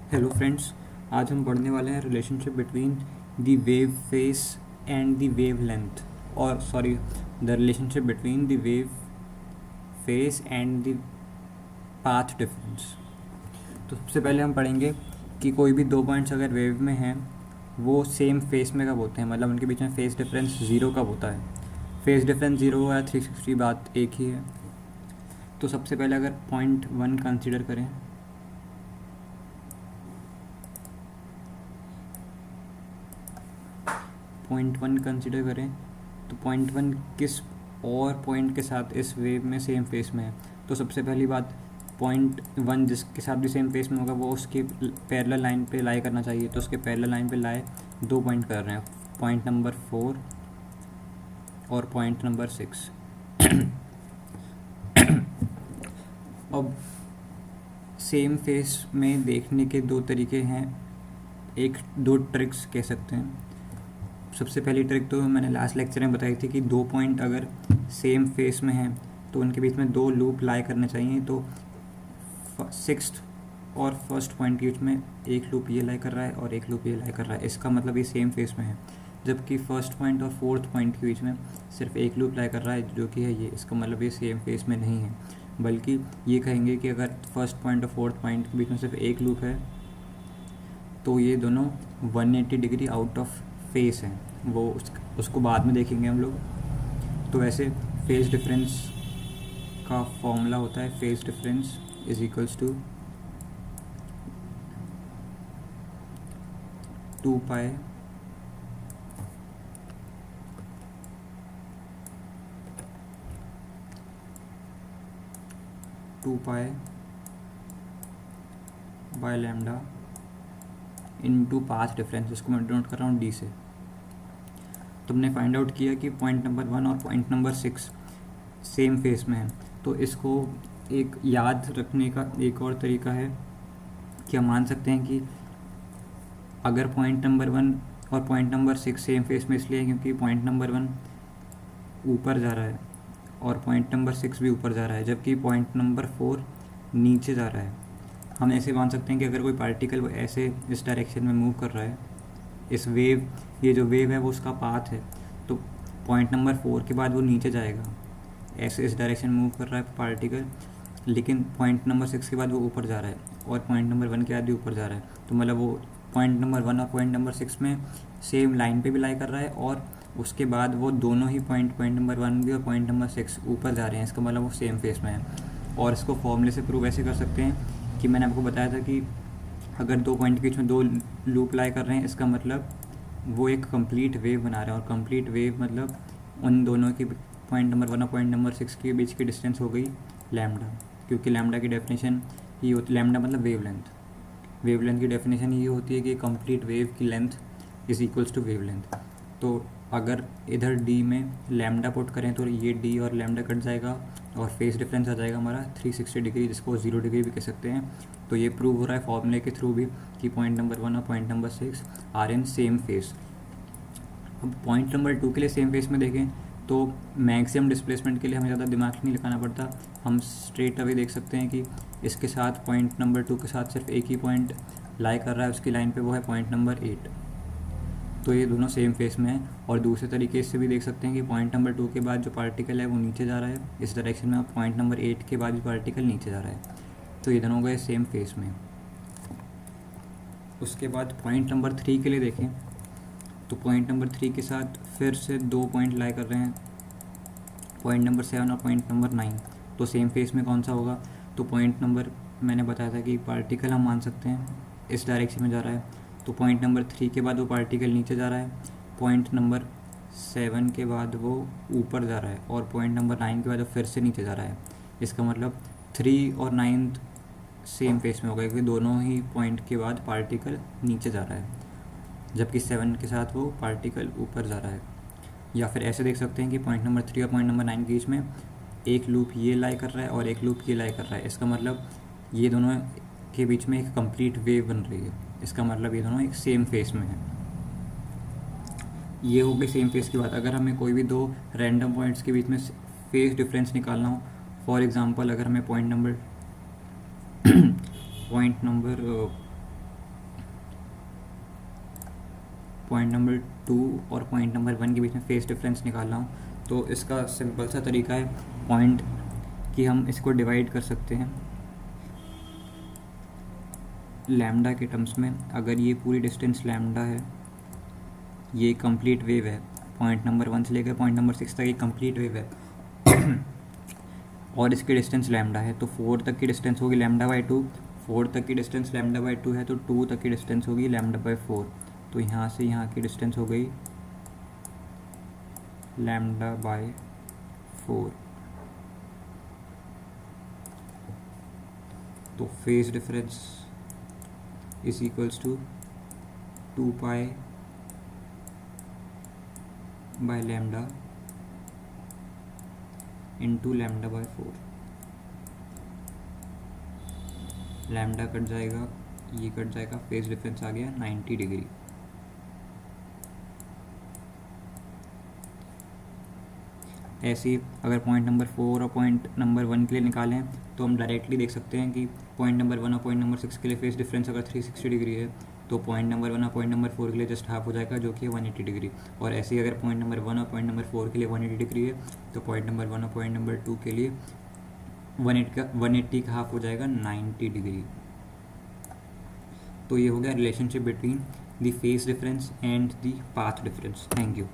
Hello friends, आज हम पढ़ने वाले हैं relationship between the wave phase and the wavelength, और sorry, the relationship between the wave phase and the path difference. तो सबसे पहले हम पढ़ेंगे कि कोई भी दो पॉइंट्स अगर वेव में हैं वो सेम फेस में कब होते हैं, मतलब उनके बीच में फेस डिफरेंस ज़ीरो कब होता है। फेस डिफरेंस ज़ीरो या 360 बात एक ही है। तो सबसे पहले अगर पॉइंट वन कंसिडर करें, पॉइंट वन कंसिडर करें तो पॉइंट वन किस और पॉइंट के साथ इस वेव में सेम फेस में है। तो सबसे पहली बात, पॉइंट वन जिसके साथ भी सेम फेस में होगा वो उसकी पैरेलल लाइन पे लाई करना चाहिए। तो उसके पैरेलल लाइन पे लाई दो पॉइंट कर रहे हैं, पॉइंट नंबर 4 और पॉइंट नंबर 6। अब सेम फेस में देखने के दो तरीके हैं, एक दो ट्रिक्स कह सकते हैं। सबसे पहली ट्रिक तो मैंने लास्ट लेक्चर में बताई थी कि दो पॉइंट अगर सेम फेस में हैं तो उनके बीच में दो लूप लाई करने चाहिए। तो सिक्स्थ और फर्स्ट पॉइंट के बीच में एक लूप ये लाई कर रहा है और एक लूप ये लाई कर रहा है, इसका मतलब ये सेम फेस में है। जबकि फर्स्ट पॉइंट और फोर्थ पॉइंट के बीच में सिर्फ एक लूप लाई कर रहा है जो कि है ये, इसका मतलब ये सेम फेस में नहीं है। बल्कि ये कहेंगे कि अगर फर्स्ट पॉइंट और फोर्थ पॉइंट के बीच में सिर्फ एक लूप है तो ये दोनों 180 डिग्री आउट ऑफ फेस हैं। वो उसको बाद में देखेंगे हम लोग। तो वैसे फेस डिफरेंस का फॉर्मूला होता है, phase difference is equals to 2 pi by lambda into path difference. इसको मैं डिनोट कर रहा हूँ डी से। तुमने फाइंड आउट किया कि पॉइंट नंबर 1 और पॉइंट नंबर 6 सेम फेस में है। तो इसको एक याद रखने का एक और तरीका है कि हम मान सकते हैं कि अगर पॉइंट नंबर 1 और पॉइंट नंबर 6 सेम फेस में इसलिए क्योंकि पॉइंट नंबर 1 ऊपर जा रहा है और पॉइंट नंबर 6 भी ऊपर जा रहा है, जबकि पॉइंट नंबर 4 नीचे जा रहा है। हम ऐसे मान सकते हैं कि अगर कोई पार्टिकल वो ऐसे इस डायरेक्शन में मूव कर रहा है, इस वेव, ये जो वेव है वो उसका पाथ है, तो पॉइंट नंबर 4 के बाद वो नीचे जाएगा। ऐसे इस डायरेक्शन में मूव कर रहा है पार्टिकल, लेकिन पॉइंट नंबर 6 के बाद वो ऊपर जा रहा है और पॉइंट नंबर 1 के बाद भी ऊपर जा रहा है। तो मतलब वो पॉइंट नंबर 1 और पॉइंट नंबर 6 में सेम लाइन पे भी लाई कर रहा है और उसके बाद वो दोनों ही पॉइंट नंबर 1 भी और पॉइंट नंबर 6 ऊपर जा रहे हैं। इसका मतलब वो सेम फेस में है। और इसको फॉर्मूले से प्रूव ऐसे कर सकते हैं कि मैंने आपको बताया था कि अगर दो पॉइंट के बीच में दो लूप लाई कर रहे हैं, इसका मतलब वो एक कंप्लीट वेव बना रहे हैं। और कंप्लीट वेव मतलब उन दोनों के पॉइंट नंबर 1 और पॉइंट नंबर 6 के बीच की डिस्टेंस हो गई लैम्डा, क्योंकि लैम्डा की डेफिनेशन ये होती, लैम्डा मतलब वेवलेंथ। वेवलेंथ की डेफिनेशन ये होती है कि कंप्लीट वेव की length is equals to wavelength. तो अगर इधर डी में लैम्डा पुट करें तो ये डी और लैम्डा कट जाएगा और फेस डिफरेंस आ जाएगा हमारा 360 डिग्री, जिसको 0 डिग्री भी कह सकते हैं। तो ये प्रूव हो रहा है फॉर्मूले के थ्रू भी कि पॉइंट नंबर 1 और point number 6 are in same phase. अब पॉइंट नंबर 2 के लिए सेम फेस में देखें तो मैक्सिमम डिस्प्लेसमेंट के लिए हमें ज़्यादा दिमाग नहीं लगाना पड़ता। हम स्ट्रेट अवे देख सकते हैं कि इसके साथ पॉइंट नंबर 2 के साथ सिर्फ एक ही पॉइंट लाई कर रहा है उसकी लाइन पे, वो है पॉइंट नंबर 8। तो ये दोनों सेम फेस में है। और दूसरे तरीके से भी देख सकते हैं कि पॉइंट नंबर 2 के बाद जो पार्टिकल है वो नीचे जा रहा है इस डायरेक्शन में, और पॉइंट नंबर 8 के बाद भी पार्टिकल नीचे जा रहा है। तो ये दोनों गए सेम फेस में। उसके बाद पॉइंट नंबर 3 के लिए देखें तो पॉइंट नंबर 3 के साथ फिर से दो पॉइंट लाई कर रहे हैं, पॉइंट नंबर 7 और पॉइंट नंबर 9। तो सेम फेस में कौन सा होगा? तो पॉइंट नंबर, मैंने बताया था कि पार्टिकल हम मान सकते हैं इस डायरेक्शन में जा रहा है, तो पॉइंट नंबर 3 के बाद वो पार्टिकल नीचे जा रहा है, पॉइंट नंबर 7 के बाद वो ऊपर जा रहा है और पॉइंट नंबर 9 के बाद वो फिर से नीचे जा रहा है। इसका मतलब 3 और 9 सेम फेस में होगा क्योंकि दोनों ही पॉइंट के बाद पार्टिकल नीचे जा रहा है, जबकि 7 के साथ वो पार्टिकल ऊपर जा रहा है। या फिर ऐसे देख सकते हैं कि पॉइंट नंबर 3 और पॉइंट नंबर 9 के बीच में एक लूप ये लाई कर रहा है और एक लूप ये लाई कर रहा है। इसका मतलब ये दोनों के बीच में एक कंप्लीट वेव बन रही है। इसका मतलब ये दोनों एक सेम फेस में है। ये हो गई सेम फेस की बात। अगर हमें कोई भी दो रैंडम पॉइंट्स के बीच में फेस डिफरेंस निकालना हो, फॉर एग्जांपल अगर हमें पॉइंट नंबर पॉइंट नंबर 2 और पॉइंट नंबर 1 के बीच में फेस डिफरेंस निकालना हो तो इसका सिंपल सा तरीका है पॉइंट कि हम इसको डिवाइड कर सकते हैं लैम्डा के टर्म्स में। अगर ये पूरी डिस्टेंस लैम्डा है, ये कंप्लीट वेव है, पॉइंट नंबर 1 से लेकर पॉइंट नंबर 6 तक ये कंप्लीट वेव है और इसकी डिस्टेंस लैम्डा है, तो 4 तक की डिस्टेंस होगी लैम्डा बाई 2, 4 तक की डिस्टेंस लैम्डा बाई 2 है तो 2 तक की डिस्टेंस होगी लैम्डा बाई 4। तो यहाँ से यहाँ की डिस्टेंस हो गई लैम्डा बाई 4। तो phase difference is equals to 2 pi by lambda into lambda by 4। Lambda cut जाएगा, ये कट जाएगा, फेज डिफरेंस आ गया 90 डिग्री। ऐसे ही अगर पॉइंट नंबर 4 और पॉइंट नंबर 1 के लिए निकालें तो हम डायरेक्टली देख सकते हैं कि पॉइंट नंबर 1 और पॉइंट नंबर 6 के लिए फेस डिफरेंस अगर 360 डिग्री है तो पॉइंट नंबर 1 और पॉइंट नंबर 4 के लिए जस्ट हाफ हो जाएगा जो कि है 180 डिग्री। और ऐसे ही अगर पॉइंट नंबर 1 और पॉइंट नंबर 4 के लिए 180 डिग्री है तो पॉइंट नंबर 1 और पॉइंट नंबर 2 के लिए 180 का हाफ हो जाएगा 90 डिग्री। तो ये हो गया relationship between the phase difference and the path difference. Thank you.